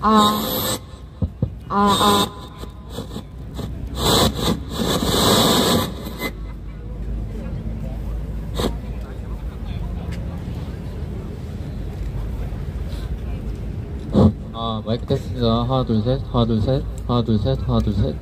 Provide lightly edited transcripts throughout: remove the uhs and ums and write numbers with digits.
아, 아. 마이크 테스트입니다. 하나, 둘, 셋, 하나, 둘, 셋, 하나, 둘, 셋, 하나, 둘, 셋.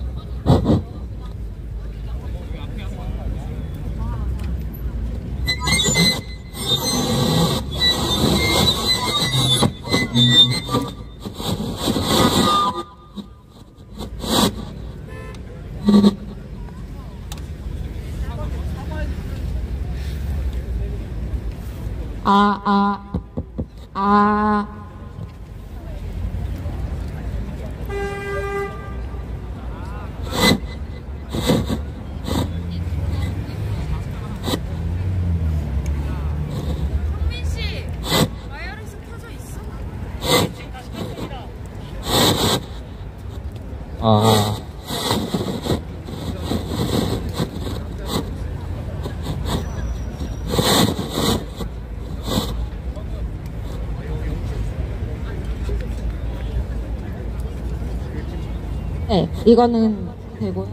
성민씨, 와이어리스 켜져 있어? 네, 이거는 되고요.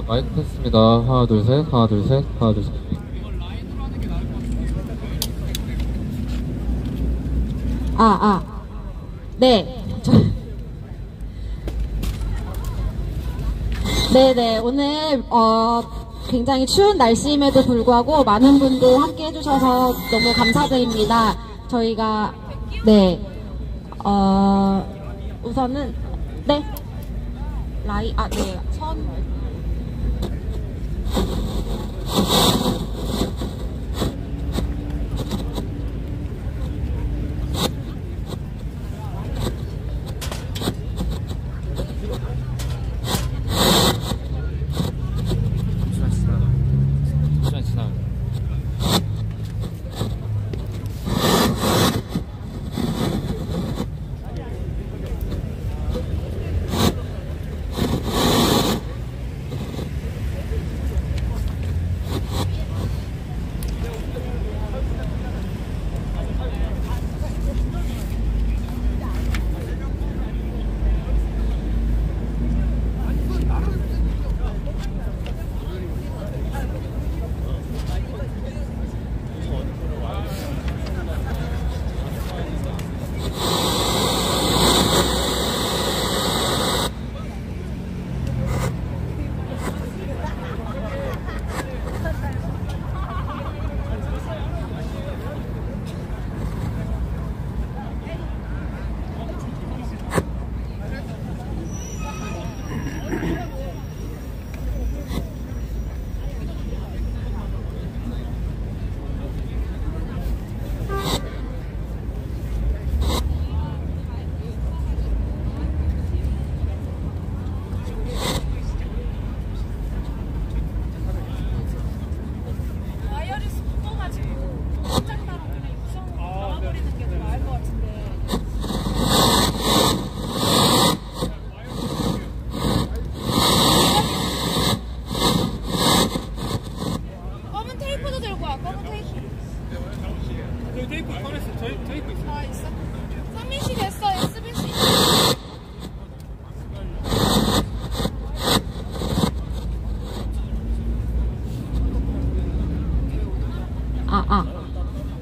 마이크 테스트입니다. 하나, 둘, 셋, 하나, 둘, 셋, 하나, 둘, 셋. 네. 네네. 오늘, 굉장히 추운 날씨임에도 불구하고 많은 분들 함께 해주셔서 너무 감사드립니다. 저희가, 네. 우선은, 네. 네. 시간 지나면.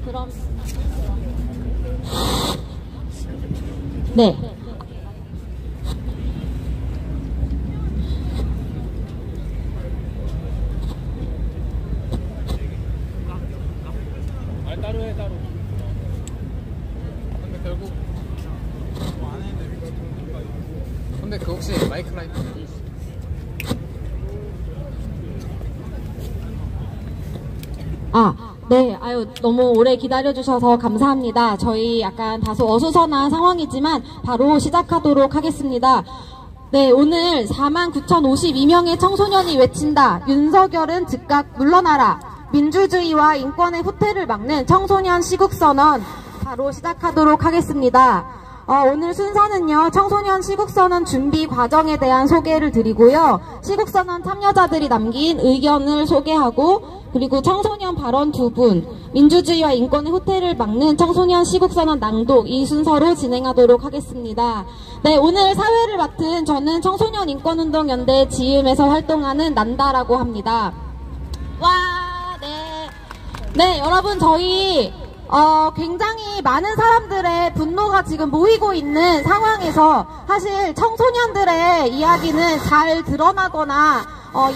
그럼 네. 아니 따로 해 따로. 근데 결국 안 했는데. 근데 그 혹시 마이크 라이트? 네, 아유, 너무 오래 기다려주셔서 감사합니다. 저희 약간 다소 어수선한 상황이지만 바로 시작하도록 하겠습니다. 네, 오늘 49,052명의 청소년이 외친다. 윤석열은 즉각 물러나라. 민주주의와 인권의 후퇴를 막는 청소년 시국선언 바로 시작하도록 하겠습니다. 오늘 순서는요, 청소년 시국선언 준비 과정에 대한 소개를 드리고요, 시국선언 참여자들이 남긴 의견을 소개하고, 그리고 청소년 발언 2분, 민주주의와 인권의 후퇴를 막는 청소년 시국선언 낭독, 이 순서로 진행하도록 하겠습니다. 네, 오늘 사회를 맡은 저는 청소년인권운동연대 지음에서 활동하는 난다라고 합니다. 와, 네. 네, 여러분, 저희 굉장히 많은 사람들의 분노가 지금 모이고 있는 상황에서 사실 청소년들의 이야기는 잘 드러나거나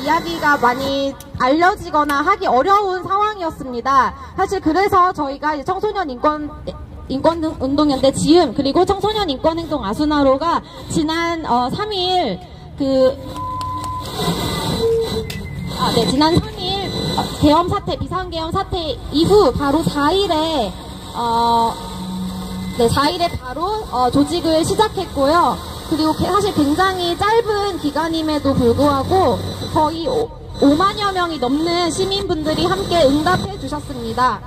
이야기가 많이 알려지거나 하기 어려운 상황이었습니다. 사실 그래서 저희가 청소년 인권운동연대 지음 그리고 청소년 인권행동 아수나로가 지난 3일 지난 3일 계엄 사태, 비상계엄 사태 이후 바로 4일에 4일에 바로 조직을 시작했고요. 그리고 사실 굉장히 짧은 기간임에도 불구하고 거의 5만여 명이 넘는 시민분들이 함께 응답해 주셨습니다.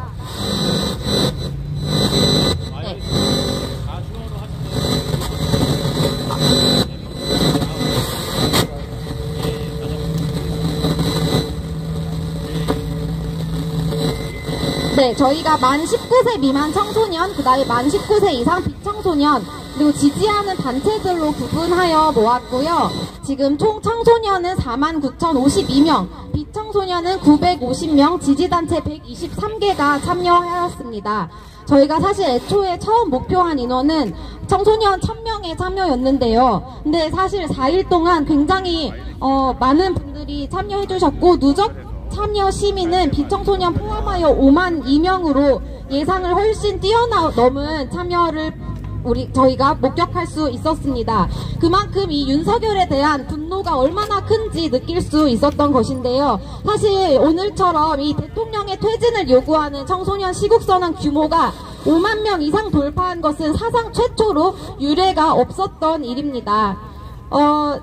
네. 네, 저희가 만 19세 미만 청소년, 그 다음에 만 19세 이상 비청소년, 그리고 지지하는 단체들로 구분하여 모았고요. 지금 총 청소년은 49,052명, 비청소년은 950명, 지지단체 123개가 참여하였습니다. 저희가 사실 애초에 처음 목표한 인원은 청소년 1000명의 참여였는데요. 근데 사실 4일 동안 굉장히 많은 분들이 참여해 주셨고, 누적 참여 시민은 비청소년 포함하여 5만 2명으로 예상을 훨씬 뛰어넘은 참여를 저희가 목격할 수 있었습니다. 그만큼 이 윤석열에 대한 분노가 얼마나 큰지 느낄 수 있었던 것인데요. 사실 오늘처럼 이 대통령의 퇴진을 요구하는 청소년 시국선언 규모가 5만 명 이상 돌파한 것은 사상 최초로 유례가 없었던 일입니다.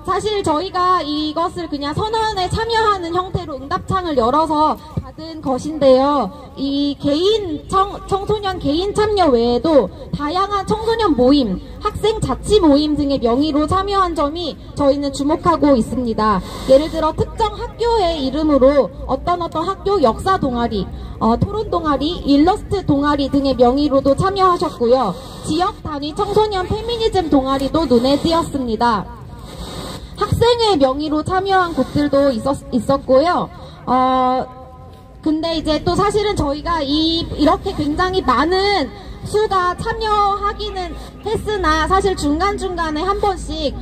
사실 저희가 이것을 그냥 선언에 참여하는 형태로 응답창을 열어서 받은 것인데요. 이 청소년 개인 참여 외에도 다양한 청소년 모임, 학생 자치 모임 등의 명의로 참여한 점이 저희는 주목하고 있습니다. 예를 들어 특정 학교의 이름으로 어떤 학교 역사 동아리, 토론 동아리, 일러스트 동아리 등의 명의로도 참여하셨고요. 지역 단위 청소년 페미니즘 동아리도 눈에 띄었습니다. 학생회 명의로 참여한 곳들도 있었고요. 근데 이제 또 사실은 저희가 이렇게 굉장히 많은 수가 참여하기는 했으나 사실 중간중간에 한 번씩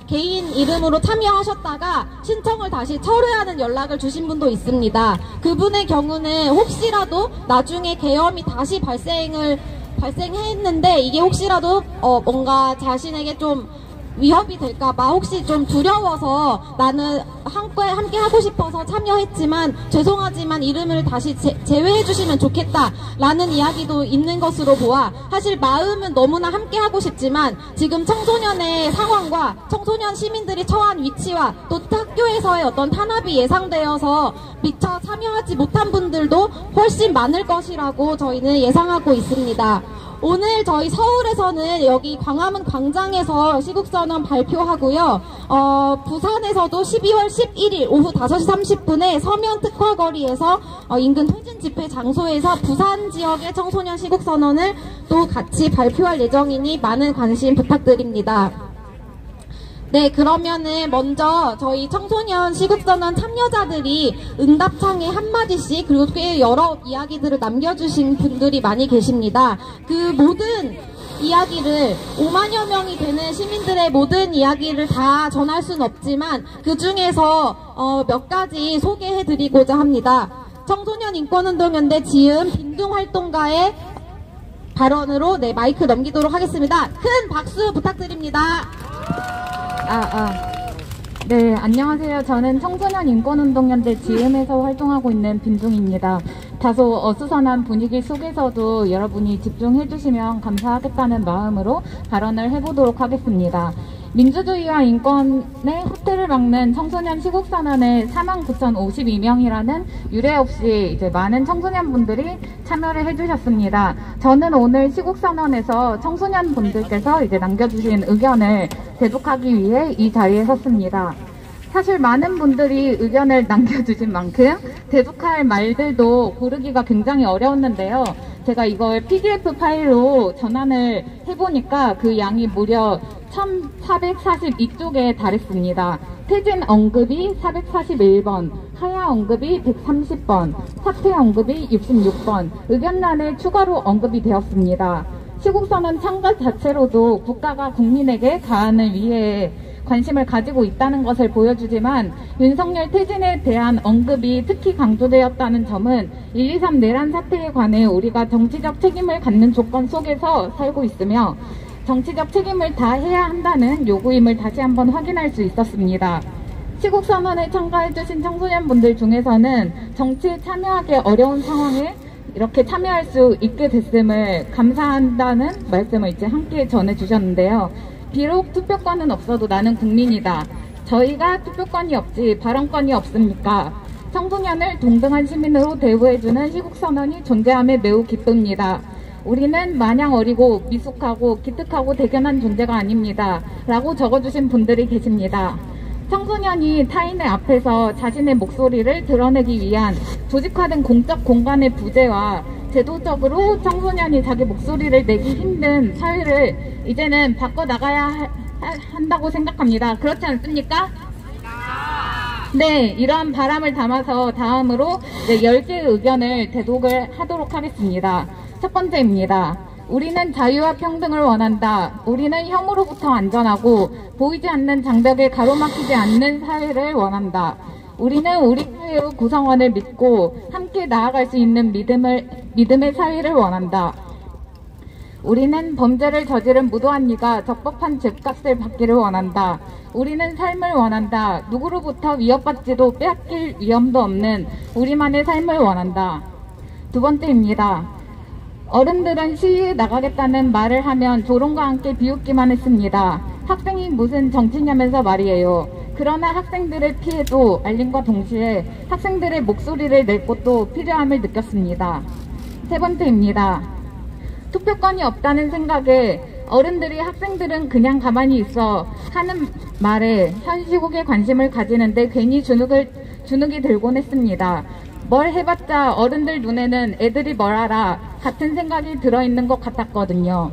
개인 이름으로 참여하셨다가 신청을 다시 철회하는 연락을 주신 분도 있습니다. 그분의 경우는 혹시라도 나중에 계엄이 다시 발생했는데 이게 혹시라도 뭔가 자신에게 좀 위협이 될까봐 혹시 좀 두려워서 나는 함께 하고 싶어서 참여했지만 죄송하지만 이름을 다시 제외해 주시면 좋겠다 라는 이야기도 있는 것으로 보아 사실 마음은 너무나 함께 하고 싶지만 지금 청소년의 상황과 청소년 시민들이 처한 위치와 또 학교에서의 어떤 탄압이 예상되어서 미처 참여하지 못한 분들도 훨씬 많을 것이라고 저희는 예상하고 있습니다. 오늘 저희 서울에서는 여기 광화문 광장에서 시국선언 발표하고요. 부산에서도 12월 11일 오후 5시 30분에 서면 특화거리에서 인근 퇴진 집회 장소에서 부산 지역의 청소년 시국선언을 또 같이 발표할 예정이니 많은 관심 부탁드립니다. 네, 그러면은 먼저 저희 청소년 시국선언 참여자들이 응답창에 한마디씩 그리고 꽤 여러 이야기들을 남겨주신 분들이 많이 계십니다. 그 모든 이야기를 5만여 명이 되는 시민들의 모든 이야기를 다 전할 수는 없지만 그 중에서 몇 가지 소개해드리고자 합니다. 청소년 인권운동연대 지음 운동활동가의 발언으로 네, 마이크 넘기도록 하겠습니다. 큰 박수 부탁드립니다. 네, 안녕하세요. 저는 청소년 인권운동연대 지음에서 활동하고 있는 빈둥입니다. 다소 어수선한 분위기 속에서도 여러분이 집중해 주시면 감사하겠다는 마음으로 발언을 해보도록 하겠습니다. 민주주의와 인권의 후퇴를 막는 청소년 시국선언에 49,052명이라는 유례 없이 이제 많은 청소년분들이 참여를 해주셨습니다. 저는 오늘 시국선언에서 청소년분들께서 이제 남겨주신 의견을 대독하기 위해 이 자리에 섰습니다. 사실 많은 분들이 의견을 남겨주신 만큼 대독할 말들도 고르기가 굉장히 어려웠는데요. 제가 이걸 PDF 파일로 전환을 해보니까 그 양이 무려 1442쪽에 달했습니다. 퇴진 언급이 441번, 하야 언급이 130번, 사퇴 언급이 66번, 의견란에 추가로 언급이 되었습니다. 시국선언 참가 자체로도 국가가 국민에게 가안을 위해 관심을 가지고 있다는 것을 보여주지만 윤석열 퇴진에 대한 언급이 특히 강조되었다는 점은 123 내란 사태에 관해 우리가 정치적 책임을 갖는 조건 속에서 살고 있으며 정치적 책임을 다해야 한다는 요구임을 다시 한번 확인할 수 있었습니다. 시국선언에 참가해주신 청소년분들 중에서는 정치에 참여하기 어려운 상황에 이렇게 참여할 수 있게 됐음을 감사한다는 말씀을 이제 함께 전해주셨는데요. 비록 투표권은 없어도 나는 국민이다. 저희가 투표권이 없지 발언권이 없습니까? 청소년을 동등한 시민으로 대우해주는 시국선언이 존재함에 매우 기쁩니다. 우리는 마냥 어리고 미숙하고 기특하고 대견한 존재가 아닙니다. 라고 적어주신 분들이 계십니다. 청소년이 타인의 앞에서 자신의 목소리를 드러내기 위한 조직화된 공적 공간의 부재와 제도적으로 청소년이 자기 목소리를 내기 힘든 사회를 이제는 바꿔나가야 한다고 생각합니다. 그렇지 않습니까? 네, 이러한 바람을 담아서 다음으로 10개의 의견을 대독을 하도록 하겠습니다. 첫 번째입니다. 우리는 자유와 평등을 원한다. 우리는 혐오로부터 안전하고 보이지 않는 장벽에 가로막히지 않는 사회를 원한다. 우리는 우리 사회의 구성원을 믿고 함께 나아갈 수 있는 믿음의 사회를 원한다. 우리는 범죄를 저지른 무도한 이가 적법한 죄값을 받기를 원한다. 우리는 삶을 원한다. 누구로부터 위협받지도 빼앗길 위험도 없는 우리만의 삶을 원한다. 두 번째입니다. 어른들은 시위에 나가겠다는 말을 하면 조롱과 함께 비웃기만 했습니다. 학생이 무슨 정치냐면서 말이에요. 그러나 학생들의 피해도 알림과 동시에 학생들의 목소리를 낼 곳도 필요함을 느꼈습니다. 세 번째입니다. 투표권이 없다는 생각에 어른들이 학생들은 그냥 가만히 있어 하는 말에 현 시국에 관심을 가지는데 괜히 주눅이 들곤 했습니다. 뭘 해봤자 어른들 눈에는 애들이 뭘 알아 같은 생각이 들어있는 것 같았거든요.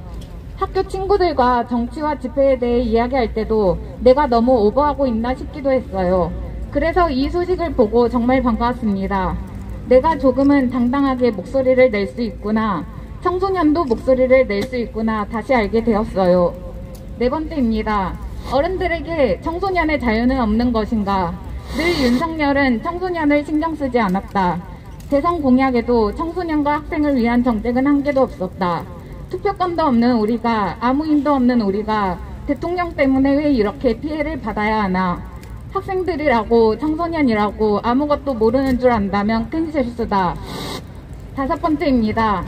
학교 친구들과 정치와 집회에 대해 이야기할 때도 내가 너무 오버하고 있나 싶기도 했어요. 그래서 이 소식을 보고 정말 반가웠습니다. 내가 조금은 당당하게 목소리를 낼 수 있구나. 청소년도 목소리를 낼 수 있구나 다시 알게 되었어요. 네 번째입니다. 어른들에게 청소년의 자유는 없는 것인가? 늘 윤석열은 청소년을 신경 쓰지 않았다. 대선 공약에도 청소년과 학생을 위한 정책은 한 개도 없었다. 투표권도 없는 우리가, 아무 힘도 없는 우리가 대통령 때문에 왜 이렇게 피해를 받아야 하나? 학생들이라고 청소년이라고 아무것도 모르는 줄 안다면 큰 실수다. 다섯 번째입니다.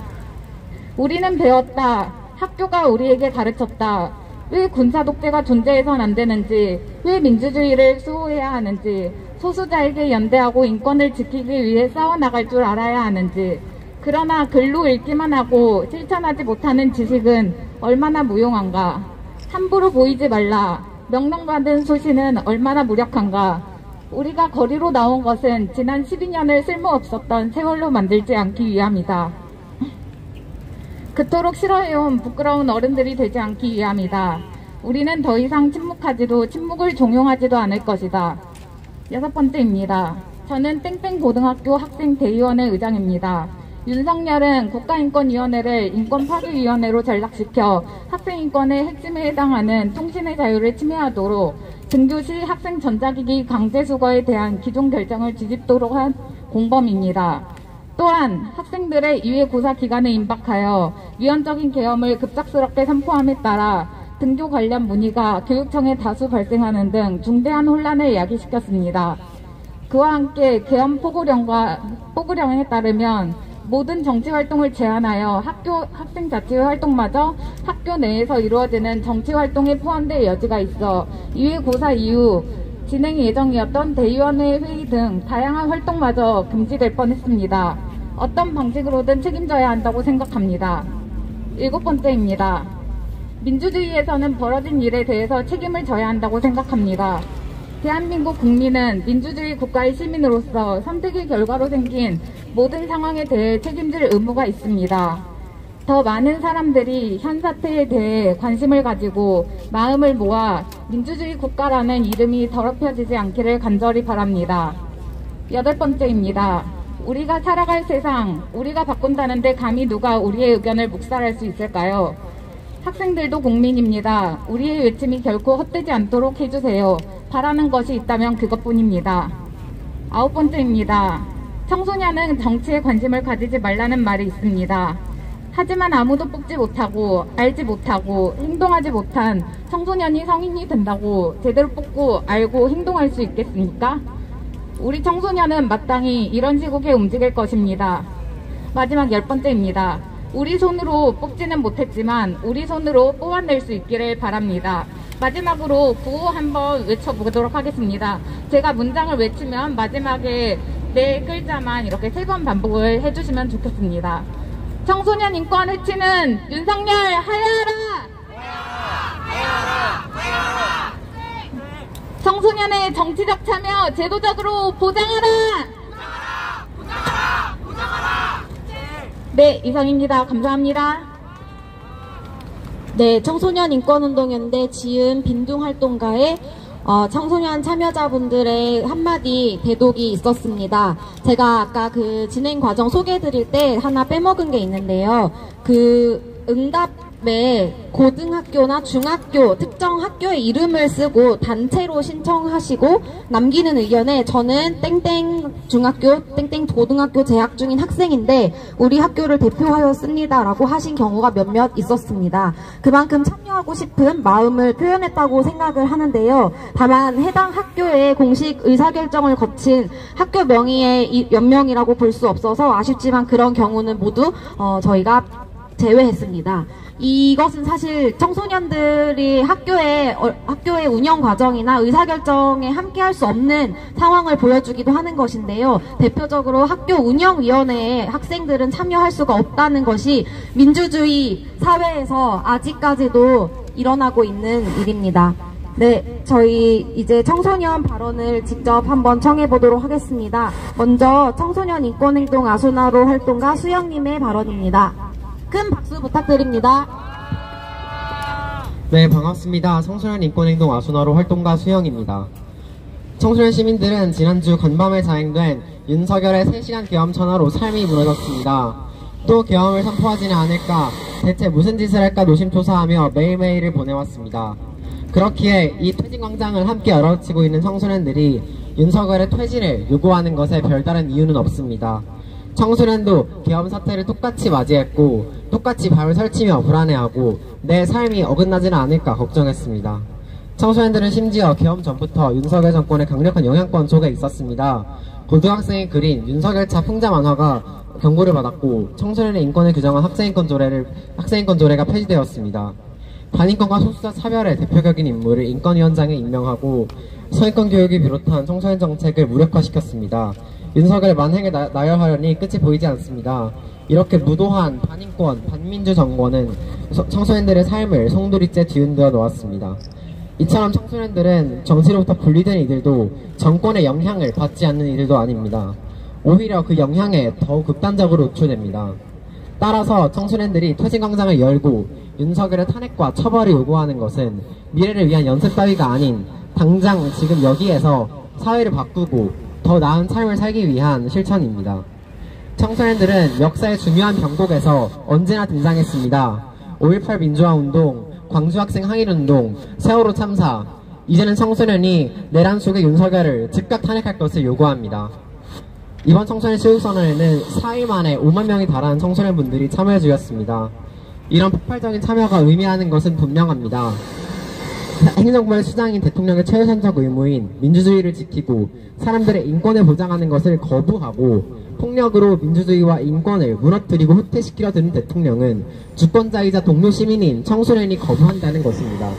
우리는 배웠다. 학교가 우리에게 가르쳤다. 왜 군사독재가 존재해선 안 되는지, 왜 민주주의를 수호해야 하는지, 소수자에게 연대하고 인권을 지키기 위해 싸워나갈 줄 알아야 하는지. 그러나 글로 읽기만 하고 실천하지 못하는 지식은 얼마나 무용한가. 함부로 보이지 말라. 명령받은 소신은 얼마나 무력한가. 우리가 거리로 나온 것은 지난 12년을 쓸모없었던 세월로 만들지 않기 위함이다. 그토록 싫어해온 부끄러운 어른들이 되지 않기 위함이다. 우리는 더 이상 침묵하지도 침묵을 종용하지도 않을 것이다. 여섯 번째입니다. 저는 땡땡고등학교 학생대의원회 의장입니다. 윤석열은 국가인권위원회를 인권파괴위원회로 전락시켜 학생인권의 핵심에 해당하는 통신의 자유를 침해하도록 등교시 학생 전자기기 강제수거에 대한 기존 결정을 뒤집도록 한 공범입니다. 또한 학생들의 2회 고사 기간에 임박하여 위헌적인 계엄을 급작스럽게 선포함에 따라 등교 관련 문의가 교육청에 다수 발생하는 등 중대한 혼란을 야기시켰습니다. 그와 함께 계엄 포고령에 따르면 모든 정치활동을 제한하여 학생자치회 활동마저 학교 내에서 이루어지는 정치활동에 포함될 여지가 있어 2회 고사 이후 진행 예정이었던 대의원회 회의 등 다양한 활동마저 금지될 뻔했습니다. 어떤 방식으로든 책임져야 한다고 생각합니다. 7번째입니다. 민주주의에서는 벌어진 일에 대해서 책임을 져야 한다고 생각합니다. 대한민국 국민은 민주주의 국가의 시민으로서 선택의 결과로 생긴 모든 상황에 대해 책임질 의무가 있습니다. 더 많은 사람들이 현 사태에 대해 관심을 가지고 마음을 모아 민주주의 국가라는 이름이 더럽혀지지 않기를 간절히 바랍니다. 8번째입니다. 우리가 살아갈 세상, 우리가 바꾼다는데 감히 누가 우리의 의견을 묵살할 수 있을까요? 학생들도 국민입니다. 우리의 외침이 결코 헛되지 않도록 해주세요. 바라는 것이 있다면 그것뿐입니다. 9번째입니다. 청소년은 정치에 관심을 가지지 말라는 말이 있습니다. 하지만 아무도 뽑지 못하고 알지 못하고 행동하지 못한 청소년이 성인이 된다고 제대로 뽑고 알고 행동할 수 있겠습니까? 우리 청소년은 마땅히 이런 시국에 움직일 것입니다. 마지막 10번째입니다. 우리 손으로 뽑지는 못했지만 우리 손으로 뽑아낼 수 있기를 바랍니다. 마지막으로 구호 한번 외쳐보도록 하겠습니다. 제가 문장을 외치면 마지막에 네 글자만 이렇게 3번 반복을 해주시면 좋겠습니다. 청소년 인권 해치는 윤석열 하야하라! 하야하라! 청소년의 정치적 참여 제도적으로 보장하라! 보장하라! 네, 이상입니다. 감사합니다. 네, 청소년 인권운동연대 지은 빈둥활동가의 청소년 참여자분들의 한마디 대독이 있었습니다. 제가 아까 그 진행 과정 소개해드릴 때 하나 빼먹은 게 있는데요. 그 응답에 고등학교나 중학교, 특정 학교의 이름을 쓰고 단체로 신청하시고 남기는 의견에 저는 땡땡 중학교, 땡땡 고등학교 재학 중인 학생인데 우리 학교를 대표하였습니다 라고 하신 경우가 몇몇 있었습니다. 그만큼 참여하고 싶은 마음을 표현했다고 생각을 하는데요. 다만 해당 학교의 공식 의사결정을 거친 학교 명의의 몇 명이라고 볼 수 없어서 아쉽지만 그런 경우는 모두 저희가 제외했습니다. 이것은 사실 청소년들이 학교의 운영 과정이나 의사결정에 함께할 수 없는 상황을 보여주기도 하는 것인데요. 대표적으로 학교 운영위원회에 학생들은 참여할 수가 없다는 것이 민주주의 사회에서 아직까지도 일어나고 있는 일입니다. 네, 저희 이제 청소년 발언을 직접 한번 청해보도록 하겠습니다. 먼저 청소년 인권행동 아수나로 활동가 수영님의 발언입니다. 큰 박수 부탁드립니다. 네, 반갑습니다. 청소년 인권행동 아수나로 활동가 수영입니다. 청소년 시민들은 지난주 간밤에 자행된 윤석열의 3시간 계엄 천하로 삶이 무너졌습니다. 또 계엄을 선포하지는 않을까, 대체 무슨 짓을 할까 노심초사하며 매일매일을 보내왔습니다. 그렇기에 이 퇴진광장을 함께 열어치고 있는 청소년들이 윤석열의 퇴진을 요구하는 것에 별다른 이유는 없습니다. 청소년도 계엄 사태를 똑같이 맞이했고 똑같이 밤을 설치며 불안해하고 내 삶이 어긋나지는 않을까 걱정했습니다. 청소년들은 심지어 계엄 전부터 윤석열 정권의 강력한 영향권 속에 있었습니다. 고등학생이 그린 윤석열차 풍자 만화가 경고를 받았고 청소년의 인권을 규정한 학생인권 조례가 폐지되었습니다. 반인권과 소수자 차별의 대표적인 인물을 인권위원장에 임명하고 소인권 교육을 비롯한 청소년 정책을 무력화시켰습니다. 윤석열 만행을 나열하려니 끝이 보이지 않습니다. 이렇게 무도한 반인권, 반민주 정권은 청소년들의 삶을 송두리째 뒤흔들어 놓았습니다. 이처럼 청소년들은 정치로부터 분리된 이들도 정권의 영향을 받지 않는 이들도 아닙니다. 오히려 그 영향에 더욱 극단적으로 노출됩니다. 따라서 청소년들이 퇴진광장을 열고 윤석열의 탄핵과 처벌을 요구하는 것은 미래를 위한 연습 따위가 아닌 당장 지금 여기에서 사회를 바꾸고 더 나은 삶을 살기 위한 실천입니다. 청소년들은 역사의 중요한 변곡에서 언제나 등장했습니다. 5.18 민주화운동, 광주학생 항일운동, 세월호 참사, 이제는 청소년이 내란 속의 윤석열을 즉각 탄핵할 것을 요구합니다. 이번 청소년 시국선언에는 4일 만에 5만 명이 달하는 청소년분들이 참여해 주셨습니다. 이런 폭발적인 참여가 의미하는 것은 분명합니다. 행정부의 수장인 대통령의 최우선적 의무인 민주주의를 지키고 사람들의 인권을 보장하는 것을 거부하고 폭력으로 민주주의와 인권을 무너뜨리고 후퇴시키려 드는 대통령은 주권자이자 동료 시민인 청소년이 거부한다는 것입니다.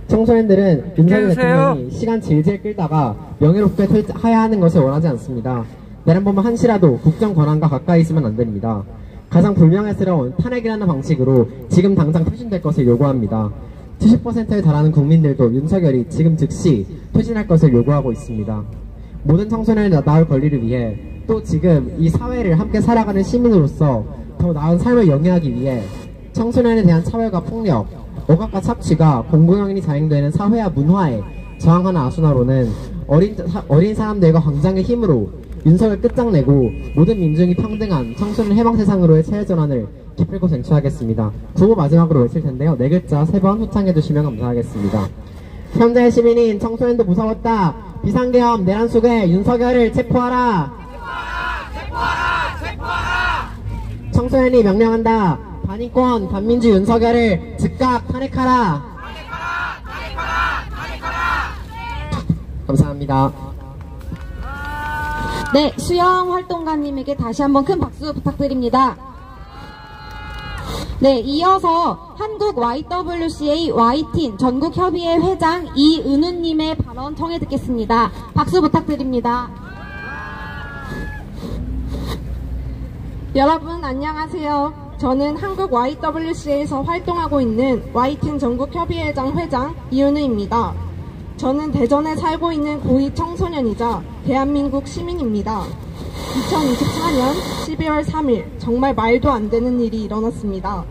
청소년들은 윤석열 대통령이 시간 질질 끌다가 명예롭게 하야하는 것을 원하지 않습니다. 내란범은 한시라도 국정 권한과 가까이 있으면 안 됩니다. 가장 불명예스러운 탄핵이라는 방식으로 지금 당장 퇴진될 것을 요구합니다. 70%에 달하는 국민들도 윤석열이 지금 즉시 퇴진할 것을 요구하고 있습니다. 모든 청소년의 나을 권리를 위해 또 지금 이 사회를 함께 살아가는 시민으로서 더 나은 삶을 영위하기 위해 청소년에 대한 차별과 폭력, 억압과 착취가 공공연히 자행되는 사회와 문화에 저항하는 아수나로는 어린 사람들과 광장의 힘으로 윤석을 끝장내고 모든 민중이 평등한 청소년 해방 세상으로의 체외전환을 기필코 쟁취하겠습니다. 구호 마지막으로 외칠 텐데요. 4글자 3번 후창해 주시면 감사하겠습니다. 현재 시민인 청소년도 무서웠다. 비상계엄 내란 속에 윤석열을 체포하라. 청소년이 명령한다. 반인권 반민주 윤석열을 즉각 탄핵하라. 감사합니다. 네, 수영 활동가님에게 다시 한번 큰 박수 부탁드립니다. 네, 이어서 한국 YWCA Y팀 전국협의회 회장 이은우님의 발언 청해 듣겠습니다. 박수 부탁드립니다. 여러분 안녕하세요. 저는 한국 YWCA에서 활동하고 있는 Y팀 전국협의회장 회장 이은우입니다. 저는 대전에 살고 있는 고2 청소년이자 대한민국 시민입니다. 2024년 12월 3일 정말 말도 안 되는 일이 일어났습니다.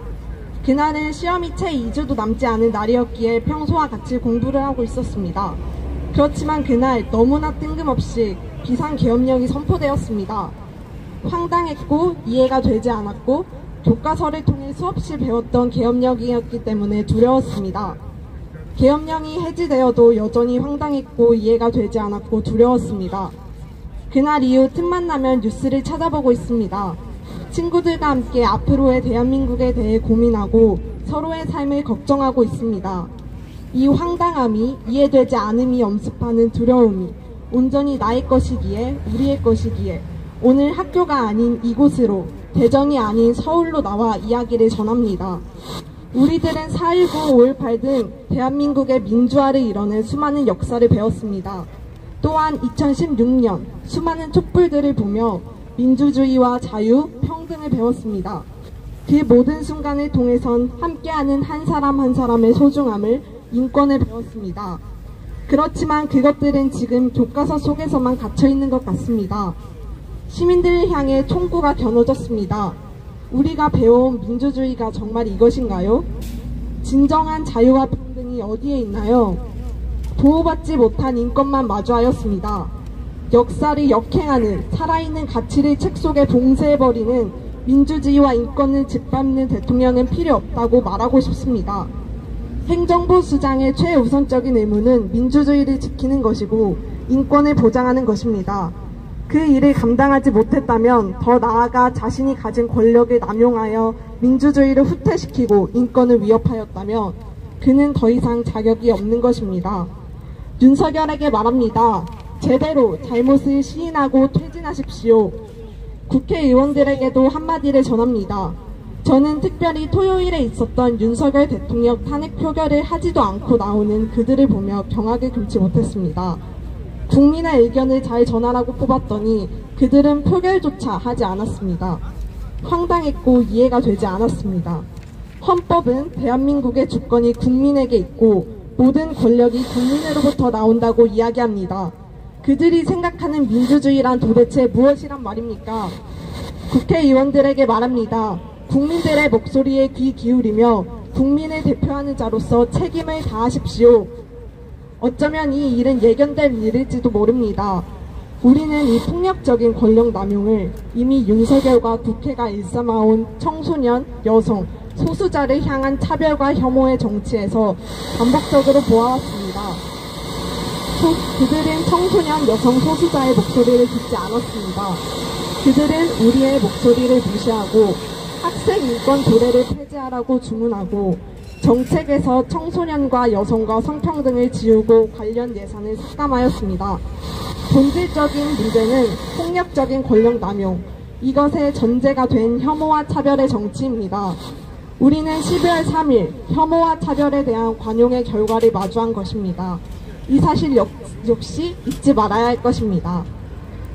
그날은 시험이 채 2주도 남지 않은 날이었기에 평소와 같이 공부를 하고 있었습니다. 그렇지만 그날 너무나 뜬금없이 비상계엄령이 선포되었습니다. 황당했고 이해가 되지 않았고 교과서를 통해 수없이 배웠던 계엄령이었기 때문에 두려웠습니다. 계엄령이 해지되어도 여전히 황당했고 이해가 되지 않았고 두려웠습니다. 그날 이후 틈만 나면 뉴스를 찾아보고 있습니다. 친구들과 함께 앞으로의 대한민국에 대해 고민하고 서로의 삶을 걱정하고 있습니다. 이 황당함이 이해되지 않음이 엄습하는 두려움이 온전히 나의 것이기에 우리의 것이기에 오늘 학교가 아닌 이곳으로 대전이 아닌 서울로 나와 이야기를 전합니다. 우리들은 4.19, 5.18 등 대한민국의 민주화를 이뤄낸 수많은 역사를 배웠습니다. 또한 2016년 수많은 촛불들을 보며 민주주의와 자유, 평등을 배웠습니다. 그 모든 순간을 통해선 함께하는 한 사람 한 사람의 소중함을, 인권을 배웠습니다. 그렇지만 그것들은 지금 교과서 속에서만 갇혀있는 것 같습니다. 시민들을 향해 총구가 겨눠졌습니다. 우리가 배워온 민주주의가 정말 이것인가요? 진정한 자유와 평등이 어디에 있나요? 보호받지 못한 인권만 마주하였습니다. 역사를 역행하는 살아있는 가치를 책 속에 봉쇄해버리는 민주주의와 인권을 짓밟는 대통령은 필요 없다고 말하고 싶습니다. 행정부 수장의 최우선적인 의무는 민주주의를 지키는 것이고 인권을 보장하는 것입니다. 그 일을 감당하지 못했다면 더 나아가 자신이 가진 권력을 남용하여 민주주의를 후퇴시키고 인권을 위협하였다면 그는 더 이상 자격이 없는 것입니다. 윤석열에게 말합니다. 제대로 잘못을 시인하고 퇴진하십시오. 국회의원들에게도 한마디를 전합니다. 저는 특별히 토요일에 있었던 윤석열 대통령 탄핵 표결을 하지도 않고 나오는 그들을 보며 경악을 금치 못했습니다. 국민의 의견을 잘 전하라고 뽑았더니 그들은 표결조차 하지 않았습니다. 황당했고 이해가 되지 않았습니다. 헌법은 대한민국의 주권이 국민에게 있고 모든 권력이 국민으로부터 나온다고 이야기합니다. 그들이 생각하는 민주주의란 도대체 무엇이란 말입니까? 국회의원들에게 말합니다. 국민들의 목소리에 귀 기울이며 국민을 대표하는 자로서 책임을 다하십시오. 어쩌면 이 일은 예견된 일일지도 모릅니다. 우리는 이 폭력적인 권력 남용을 이미 윤석열과 국회가 일삼아온 청소년, 여성, 소수자를 향한 차별과 혐오의 정치에서 반복적으로 보아왔습니다. 그들은 청소년 여성 소수자의 목소리를 듣지 않았습니다. 그들은 우리의 목소리를 무시하고 학생 인권 조례를 폐지하라고 주문하고 정책에서 청소년과 여성과 성평등을 지우고 관련 예산을 삭감하였습니다. 본질적인 문제는 폭력적인 권력 남용, 이것의 전제가 된 혐오와 차별의 정치입니다. 우리는 12월 3일 혐오와 차별에 대한 관용의 결과를 마주한 것입니다. 이 사실 역시 잊지 말아야 할 것입니다.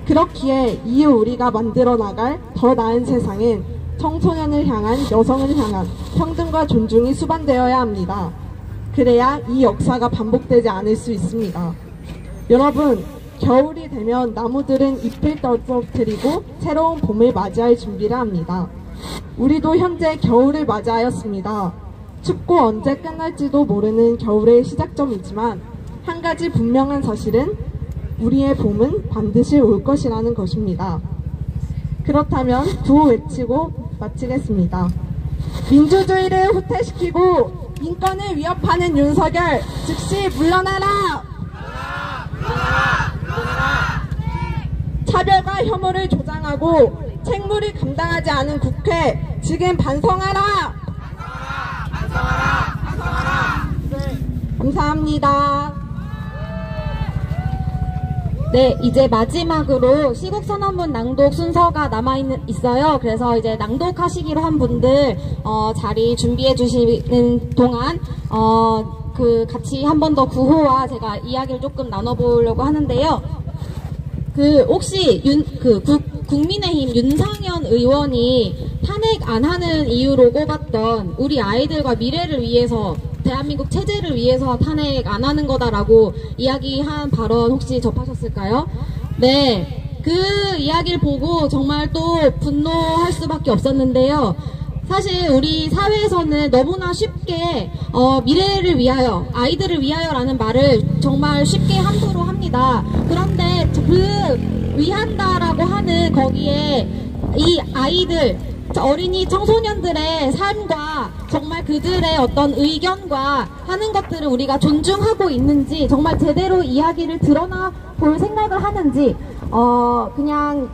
그렇기에 이후 우리가 만들어 나갈 더 나은 세상은 청소년을 향한, 여성을 향한 평등과 존중이 수반되어야 합니다. 그래야 이 역사가 반복되지 않을 수 있습니다. 여러분, 겨울이 되면 나무들은 잎을 떨어뜨리고 새로운 봄을 맞이할 준비를 합니다. 우리도 현재 겨울을 맞이하였습니다. 춥고 언제 끝날지도 모르는 겨울의 시작점이지만 한 가지 분명한 사실은 우리의 봄은 반드시 올 것이라는 것입니다. 그렇다면 구호 외치고 마치겠습니다. 민주주의를 후퇴시키고 인권을 위협하는 윤석열, 즉시 물러나라! 차별과 혐오를 조장하고 책무를 감당하지 않은 국회, 지금 반성하라! 감사합니다. 네, 이제 마지막으로 시국선언문 낭독 순서가 있어요. 그래서 이제 낭독하시기로 한 분들, 자리 준비해 주시는 동안, 같이 한 번 더 구호와 제가 이야기를 조금 나눠보려고 하는데요. 혹시, 국민의힘 윤상현 의원이 탄핵 안 하는 이유로 꼽았던 우리 아이들과 미래를 위해서, 대한민국 체제를 위해서 탄핵 안 하는 거다라고 이야기한 발언 혹시 접하셨을까요? 네, 그 이야기를 보고 정말 또 분노할 수밖에 없었는데요. 사실 우리 사회에서는 너무나 쉽게 미래를 위하여, 아이들을 위하여라는 말을 정말 쉽게 함부로 합니다. 그런데 그 위한다라고 하는 거기에 이 아이들, 어린이 청소년들의 삶과 정말 그들의 어떤 의견과 하는 것들을 우리가 존중하고 있는지, 정말 제대로 이야기를 드러나 볼 생각을 하는지, 그냥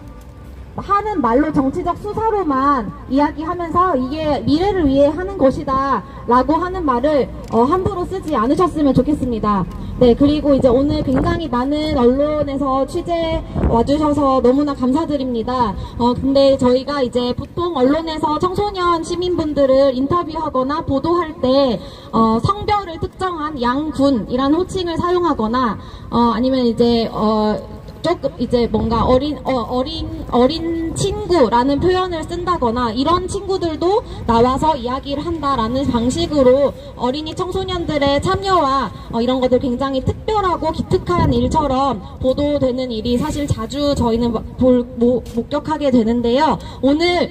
하는 말로 정치적 수사로만 이야기하면서 이게 미래를 위해 하는 것이다 라고 하는 말을 함부로 쓰지 않으셨으면 좋겠습니다. 네, 그리고 이제 오늘 굉장히 많은 언론에서 취재 와주셔서 너무나 감사드립니다. 근데 저희가 이제 보통 언론에서 청소년 시민분들을 인터뷰하거나 보도할 때 성별을 특정한 양군이라는 호칭을 사용하거나 아니면 이제 조금 이제 뭔가 어린 친구라는 표현을 쓴다거나 이런 친구들도 나와서 이야기를 한다라는 방식으로 어린이 청소년들의 참여와 이런 것들 굉장히 특별하고 기특한 일처럼 보도되는 일이 사실 자주 저희는 목격하게 되는데요. 오늘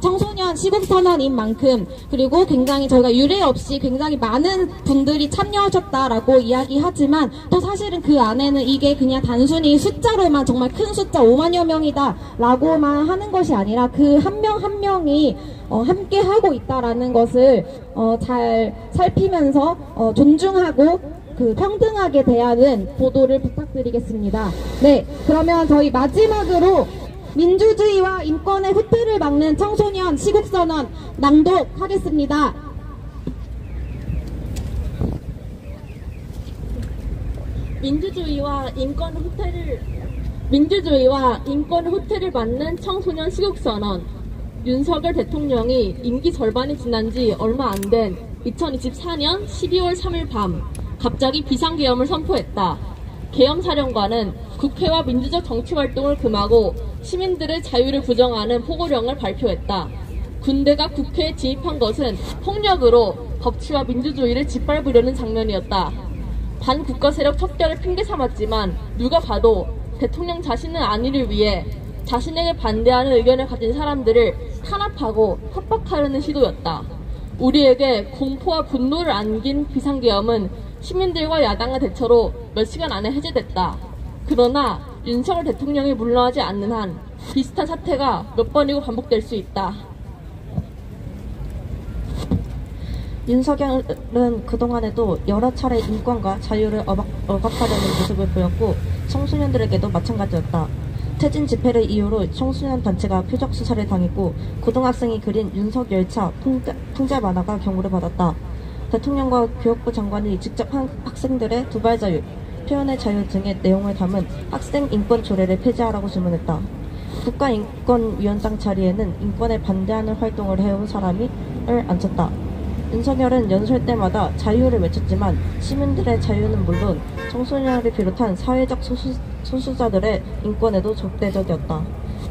청소년 시국선언인 만큼, 그리고 굉장히 저희가 유례 없이 굉장히 많은 분들이 참여하셨다라고 이야기하지만 또 사실은 그 안에는 이게 그냥 단순히 숫자로만 정말 큰 숫자 5만여 명이다 라고만 하는 것이 아니라 그 한 명 한 명이 함께 하고 있다라는 것을 잘 살피면서 존중하고 평등하게 대하는 보도를 부탁드리겠습니다. 네, 그러면 저희 마지막으로 민주주의와 인권의 후퇴를 막는 청소년 시국선언 낭독하겠습니다. 민주주의와 인권의 후퇴를 막는 청소년 시국선언. 윤석열 대통령이 임기 절반이 지난 지 얼마 안 된 2024년 12월 3일 밤 갑자기 비상계엄을 선포했다. 계엄사령관은 국회와 민주적 정치활동을 금하고 시민들의 자유를 부정하는 포고령을 발표했다. 군대가 국회에 진입한 것은 폭력으로 법치와 민주주의를 짓밟으려는 장면이었다. 반국가 세력 척결을 핑계 삼았지만 누가 봐도 대통령 자신의 안위를 위해 자신에게 반대하는 의견을 가진 사람들을 탄압하고 협박하려는 시도였다. 우리에게 공포와 분노를 안긴 비상계엄은 시민들과 야당의 대처로 몇 시간 안에 해제됐다. 그러나 윤석열 대통령이 물러나지 않는 한 비슷한 사태가 몇 번이고 반복될 수 있다. 윤석열은 그동안에도 여러 차례 인권과 자유를 억압하려는 모습을 보였고 청소년들에게도 마찬가지였다. 퇴진 집회를 이유로 청소년 단체가 표적 수사를 당했고 고등학생이 그린 윤석열차 풍자 만화가 경고를 받았다. 대통령과 교육부 장관이 직접 학생들의 두발 자유, 표현의 자유 등의 내용을 담은 학생 인권 조례를 폐지하라고 주문했다. 국가인권위원장 자리에는 인권에 반대하는 활동을 해온 사람을 앉혔다. 윤석열은 연설 때마다 자유를 외쳤지만 시민들의 자유는 물론 청소년을 비롯한 사회적 소수자들의 인권에도 적대적이었다.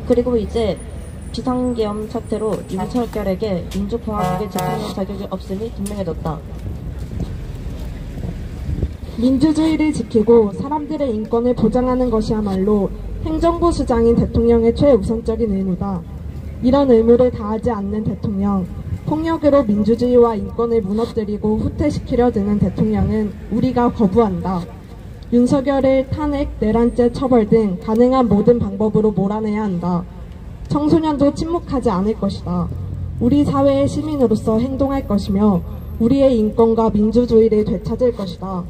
그리고 이제 비상계엄 사태로 윤석열에게 민주공화국의 대통령 자격이 없음이 분명해졌다. 민주주의를 지키고 사람들의 인권을 보장하는 것이야말로 행정부 수장인 대통령의 최우선적인 의무다. 이런 의무를 다하지 않는 대통령, 폭력으로 민주주의와 인권을 무너뜨리고 후퇴시키려 드는 대통령은 우리가 거부한다. 윤석열을 탄핵, 내란죄 처벌 등 가능한 모든 방법으로 몰아내야 한다. 청소년도 침묵하지 않을 것이다. 우리 사회의 시민으로서 행동할 것이며 우리의 인권과 민주주의를 되찾을 것이다.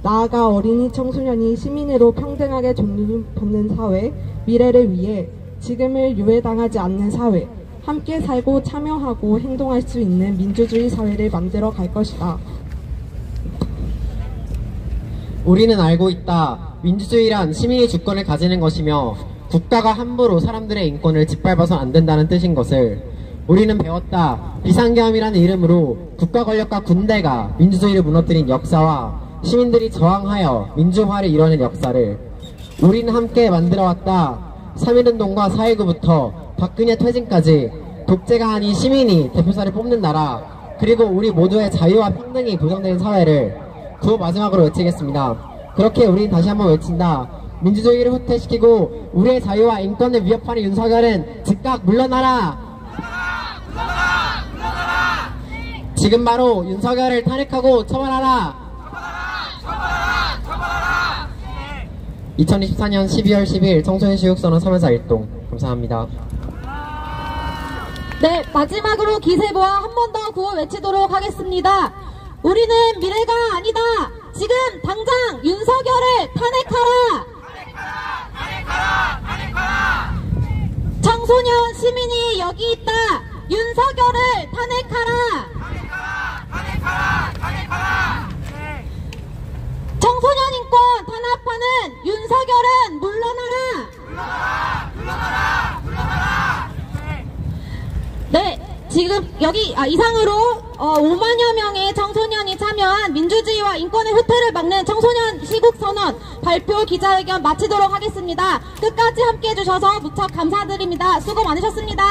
나아가 어린이 청소년이 시민으로 평등하게 존중받는 사회, 미래를 위해 지금을 유해당하지 않는 사회, 함께 살고 참여하고 행동할 수 있는 민주주의 사회를 만들어 갈 것이다. 우리는 알고 있다. 민주주의란 시민이 주권을 가지는 것이며 국가가 함부로 사람들의 인권을 짓밟아서 안 된다는 뜻인 것을. 우리는 배웠다. 비상계엄이라는 이름으로 국가 권력과 군대가 민주주의를 무너뜨린 역사와 시민들이 저항하여 민주화를 이뤄낸 역사를. 우리는 함께 만들어왔다. 3.1운동과 4.19부터 박근혜 퇴진까지 독재가 아닌 시민이 대표자를 뽑는 나라, 그리고 우리 모두의 자유와 평등이 보장되는 사회를 구호 마지막으로 외치겠습니다. 그렇게 우린 다시 한번 외친다. 민주주의를 후퇴시키고 우리의 자유와 인권을 위협하는 윤석열은 즉각 물러나라! 물러나라! 물러나라! 지금 바로 윤석열을 탄핵하고 처벌하라! 처벌하라! 처벌하라! 2024년 12월 10일 청소년시국선언 3.14 일동. 감사합니다. 네, 마지막으로 기세모아 한 번 더 구호 외치도록 하겠습니다. 우리는 미래가 아니다. 지금 당장 윤석열을 탄핵하라. 탄핵하라. 탄핵하라. 청소년 시민이 여기 있다. 윤석열을 탄핵하라. 탄핵하라. 탄핵하라. 청소년 인권 탄압하는 윤석열은 물러나라. 물러나라. 물러나라. 물러나라. 네, 지금 여기 이상으로 5만여 명의 청소년이 참여한 민주주의와 인권의 후퇴를 막는 청소년 시국선언 발표 기자회견 마치도록 하겠습니다. 끝까지 함께해 주셔서 무척 감사드립니다. 수고 많으셨습니다.